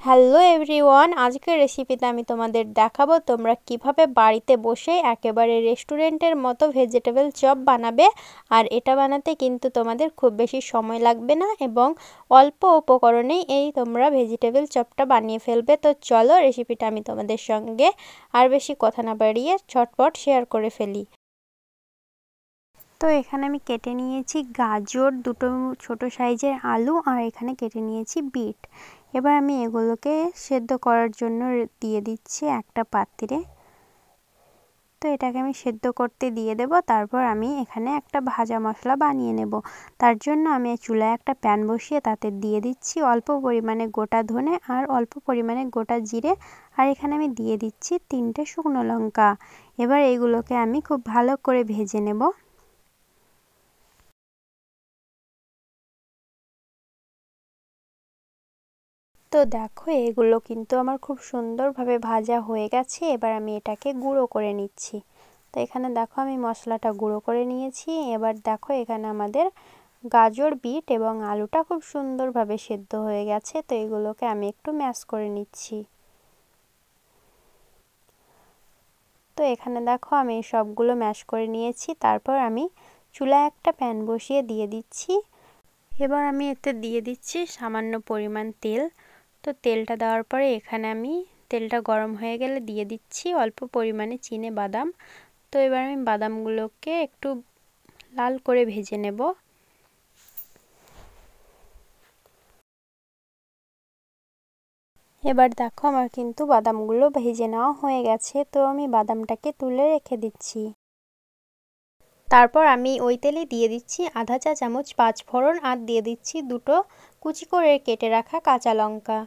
Hello everyone, আজকের রেসিপিতে আমি তোমাদের দেখাবো তোমরা কিভাবে বাড়িতে বসে একেবারে রেস্টুরেন্টের মতো ভেজিটেবল চপ বানাবে। আর এটা বানাতে কিন্তু তোমাদের খুব বেশি সময় লাগবে না এবং অল্প উপকরণেই তোমরা ভেজিটেবল চপটা বানিয়ে ফেলবে। তো চলো রেসিপিটা আমি তোমাদের সঙ্গে আর বেশি কথা না বাড়িয়ে ঝটপট শেয়ার করে ফেলি। তো এখানে আমি কেটে নিয়েছি গাজর, দুটো ছোট সাইজের আলু, আর এখানে কেটে নিয়েছি বিট। এবার আমি এগুলোকে সেদ্ধ করার জন্য দিয়ে দিচ্ছি একটা পাত্রে। তো এটাকে আমি সেদ্ধ করতে দিয়ে দেব। তারপর আমি এখানে একটা ভাজা মশলা বানিয়ে নেব। তার জন্য আমি চুলায় একটা প্যান বসিয়ে তাতে দিয়ে দিচ্ছি অল্প পরিমাণে গোটা ধনে আর অল্প পরিমাণে গোটা জিরে, আর এখানে আমি দিয়ে দিচ্ছি 3টে শুকনো লঙ্কা। এবার এইগুলোকে আমি খুব ভালো করে ভেজে নেব। তো দেখো এগুলো কিন্তু আমার খুব সুন্দরভাবে ভাজা হয়ে গেছে। এবার আমি এটাকে গুঁড়ো করে নিচ্ছি। তো এখানে দেখো আমি মশলাটা গুঁড়ো করে নিয়েছি। এবার দেখো এখানে আমাদের গাজর, বিট এবং আলুটা খুব সুন্দরভাবে সেদ্ধ হয়ে গেছে। তো এগুলোকে আমি একটু ম্যাশ করে নিচ্ছি। তো এখানে দেখো আমি সবগুলো ম্যাশ করে নিয়েছি। তারপর আমি চুলায় একটা প্যান বসিয়ে দিয়ে দিচ্ছি। এবার আমি এতে দিয়ে দিচ্ছি সামান্য পরিমাণ তেল। তো তেলটা দেওয়ার পরে এখানে আমি তেলটা গরম হয়ে গেলে দিয়ে দিচ্ছি অল্প পরিমাণে চিনে বাদাম। তো এবার আমি বাদামগুলোকে একটু লাল করে ভেজে নেব। এবার দেখো আমার কিন্তু বাদামগুলো ভেজে নেওয়া হয়ে গেছে। তো আমি বাদামটাকে তুলে রেখে দিচ্ছি। তারপর আমি ওই তেলে দিয়ে দিচ্ছি আধা চা চামচ পাঁচফোড়ন, আর দিয়ে দিচ্ছি দুটো কুচি করে কেটে রাখা কাঁচা লঙ্কা।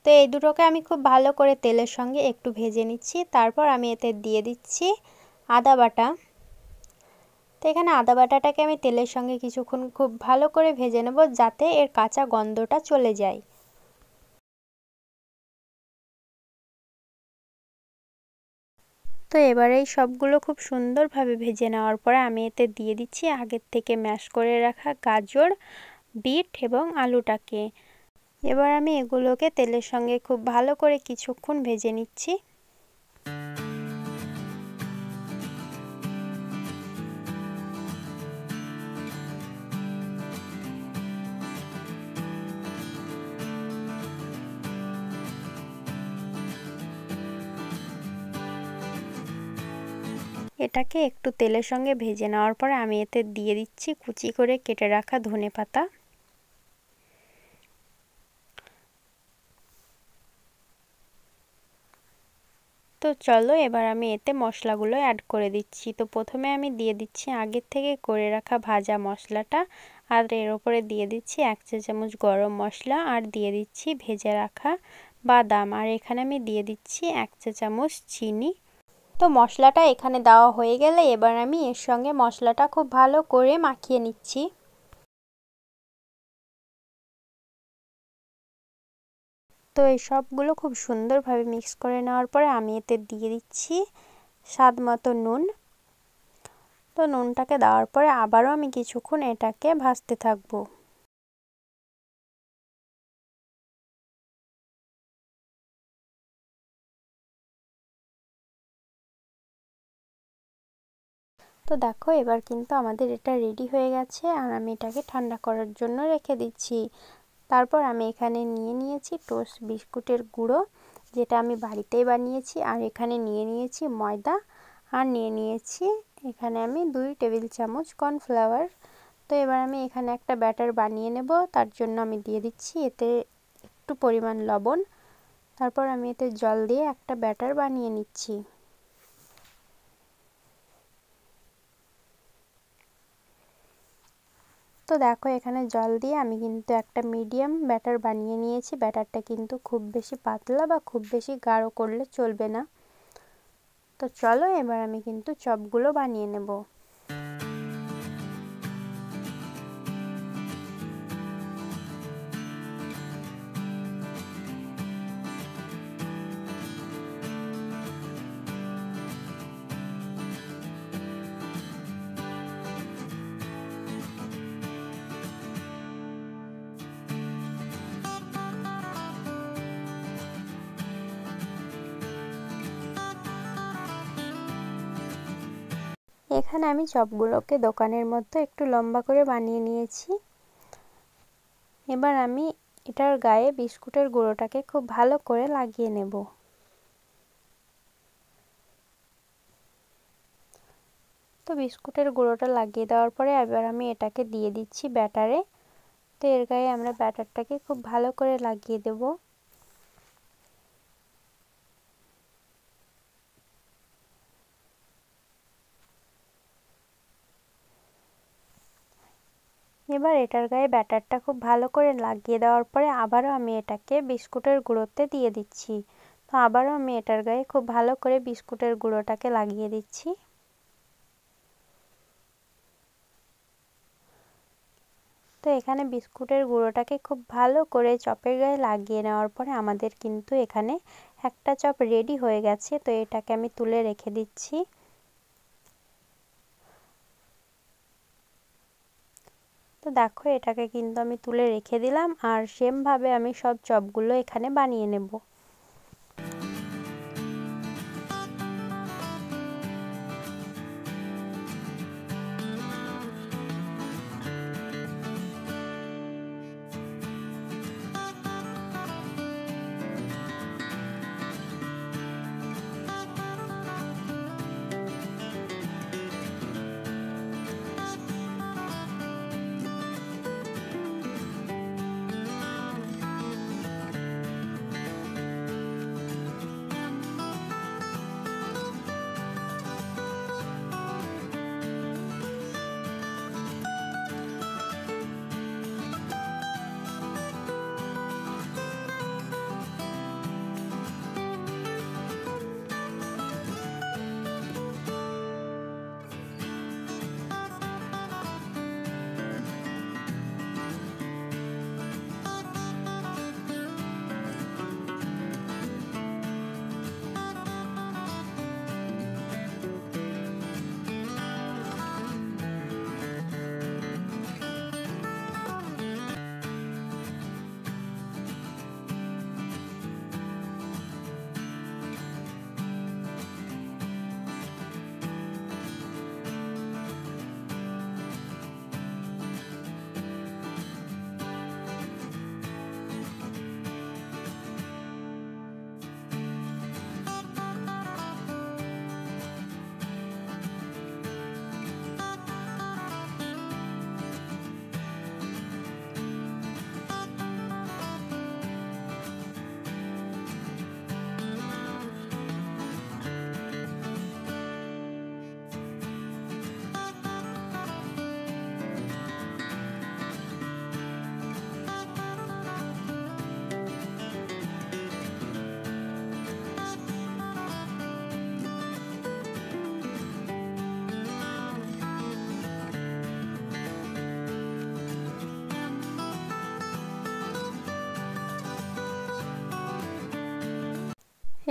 তো এই দুটোকে আমি খুব ভালো করে তেলের সঙ্গে একটু ভেজে নিচ্ছি। তারপর আমি এতে দিয়ে দিচ্ছি আদা বাটা। তো এখানে আদা বাটাটাকে আমি তেলের সঙ্গে কিছুক্ষণ খুব ভালো করে ভেজে নেব, যাতে এর কাঁচা গন্ধটা চলে যায়। তো এবারে এই সবগুলো খুব সুন্দরভাবে ভেজে নেওয়ার পরে আমি এতে দিয়ে দিচ্ছি আগের থেকে ম্যাশ করে রাখা গাজর, বিট এবং আলুটাকে। এবার আমি এগুলোকে তেলের সঙ্গে খুব ভালো করে কিছুক্ষণ ভেজে নিচ্ছি। এটাকে একটু তেলের সঙ্গে ভেজে নেওয়ার পরে আমি এতে দিয়ে দিচ্ছি কুচি করে কেটে রাখা ধনেপাতা। তো চলো এবার আমি এতে মশলাগুলো অ্যাড করে দিচ্ছি। তো প্রথমে আমি দিয়ে দিচ্ছি আগের থেকে করে রাখা ভাজা মশলাটা, আর এর ওপরে দিয়ে দিচ্ছি 1 চা চামচ গরম মশলা, আর দিয়ে দিচ্ছি ভেজে রাখা বাদাম, আর এখানে আমি দিয়ে দিচ্ছি 1 চা চামচ চিনি। তো মশলাটা এখানে দেওয়া হয়ে গেলে এবার আমি এর সঙ্গে মশলাটা খুব ভালো করে মাখিয়ে নিচ্ছি। তো এই সবগুলো খুব সুন্দরভাবে মিক্স করে নেওয়ার পরে আমি এতে দিয়ে দিচ্ছি স্বাদ মতো নুন। তো নুনটাকে দেওয়ার পরে আবারও আমি কিছুক্ষণ এটাকে ভাজতে থাকবো। তো দেখো এবার কিন্তু আমাদের এটা রেডি হয়ে গেছে, আর আমি এটাকে ঠান্ডা করার জন্য রেখে দিচ্ছি। তারপর আমি এখানে নিয়ে নিয়েছি টোস্ট বিস্কুটের গুঁড়ো, যেটা আমি বাড়িতেই বানিয়েছি, আর এখানে নিয়ে নিয়েছি ময়দা, আর নিয়ে নিয়েছি এখানে আমি 2 টেবিল চামচ কর্নফ্লাওয়ার। তো এবার আমি এখানে একটা ব্যাটার বানিয়ে নেব। তার জন্য আমি দিয়ে দিচ্ছি এতে একটু পরিমাণ লবণ। তারপর আমি এতে জল দিয়ে একটা ব্যাটার বানিয়ে নিচ্ছি। তো দেখো এখানে জল দিয়ে আমি কিন্তু একটা মিডিয়াম ব্যাটার বানিয়ে নিয়েছি। ব্যাটারটা কিন্তু খুব বেশি পাতলা বা খুব বেশি গাঢ় করলে চলবে না। তো চলো এবার আমি কিন্তু চপগুলো বানিয়ে নেব। এখানে আমি চপগুলোকে দোকানের মতো একটু লম্বা করে বানিয়ে নিয়েছি। এবার আমি এটার গায়ে বিস্কুটের গুঁড়োটাকে খুব ভালো করে লাগিয়ে নেব। তো বিস্কুটের গুঁড়োটা লাগিয়ে দেওয়ার পরে এবার আমি এটাকে দিয়ে দিচ্ছি ব্যাটারে। তো এর গায়ে আমরা ব্যাটারটাকে খুব ভালো করে লাগিয়ে দেব। এবার এটার গায়ে ব্যাটারটা খুব ভালো করে লাগিয়ে দেওয়ার পরে আবারও আমি এটাকে বিস্কুটের গুঁড়োতে দিয়ে দিচ্ছি। তো আবারও আমি এটার গায়ে খুব ভালো করে বিস্কুটের গুঁড়োটাকে লাগিয়ে দিচ্ছি। তো এখানে বিস্কুটের গুঁড়োটাকে খুব ভালো করে চপের গায়ে লাগিয়ে নেওয়ার পরে আমাদের কিন্তু এখানে একটা চপ রেডি হয়ে গেছে। তো এটাকে আমি তুলে রেখে দিচ্ছি। তো দেখো এটাকে কিন্তু আমি তুলে রেখে দিলাম, আর সেমভাবে আমি সব চপগুলো এখানে বানিয়ে নেব।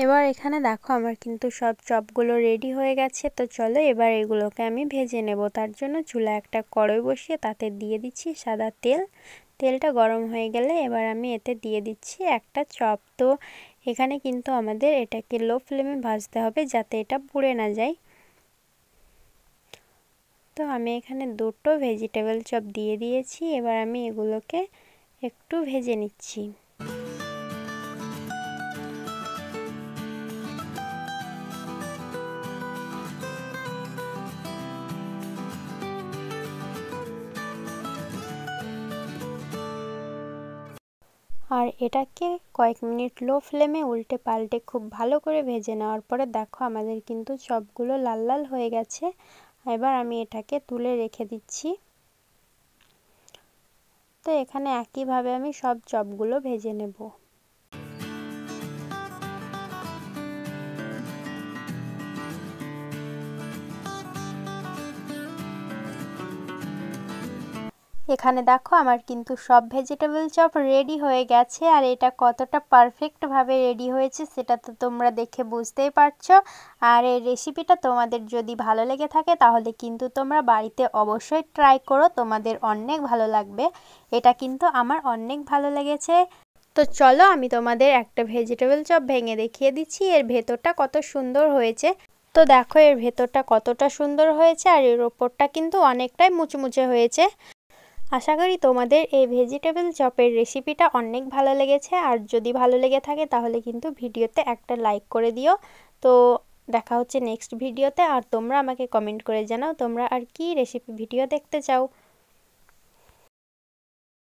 এবার এখানে দেখো আমার কিন্তু সব চপগুলো রেডি হয়ে গেছে। তো চলো এবার এগুলোকে আমি ভেজে নেব। তার জন্য চুলায় একটা কড়াই বসিয়ে তাতে দিয়ে দিচ্ছি সাদা তেল। তেলটা গরম হয়ে গেলে এবার আমি এতে দিয়ে দিচ্ছি একটা চপ। তো এখানে কিন্তু আমাদের এটাকে লো ফ্লেমে ভাজতে হবে যাতে এটা পুড়ে না যায়। তো আমি এখানে দুটো ভেজিটেবল চপ দিয়ে দিয়েছি। এবার আমি এগুলোকে একটু ভেজে নিচ্ছি। আর এটাকে কয়েক মিনিট লো ফ্লেমে উল্টে পাল্টে খুব ভালো করে ভেজে নেওয়ার পরে দেখো আমাদের কিন্তু চপগুলো লাল লাল হয়ে গেছে। এবার আমি এটাকে তুলে রেখে দিচ্ছি। তো এখানে একইভাবে আমি সব চপগুলো ভেজে নেব। এখানে দেখো আমার কিন্তু সব ভেজিটেবল চপ রেডি হয়ে গেছে। আর এটা কতটা পারফেক্টভাবে রেডি হয়েছে সেটা তো তোমরা দেখে বুঝতেই পারছো। আর এই রেসিপিটা তোমাদের যদি ভালো লেগে থাকে তাহলে কিন্তু তোমরা বাড়িতে অবশ্যই ট্রাই করো, তোমাদের অনেক ভালো লাগবে। এটা কিন্তু আমার অনেক ভালো লেগেছে। তো চলো আমি তোমাদের একটা ভেজিটেবল চপ ভেঙে দেখিয়ে দিচ্ছি এর ভেতরটা কত সুন্দর হয়েছে। তো দেখো এর ভেতরটা কতটা সুন্দর হয়েছে আর এর ওপরটা কিন্তু অনেকটাই মুচমুচে হয়েছে। আশা করি তোমাদের এই ভেজিটেবল চপের রেসিপিটা অনেক ভালো লেগেছে, আর যদি ভালো লেগে থাকে তাহলে কিন্তু ভিডিওতে একটা লাইক করে দিও। তো দেখা হচ্ছে নেক্সট ভিডিওতে, আর তোমরা আমাকে কমেন্ট করে জানাও তোমরা আর কি রেসিপি ভিডিও দেখতে চাও।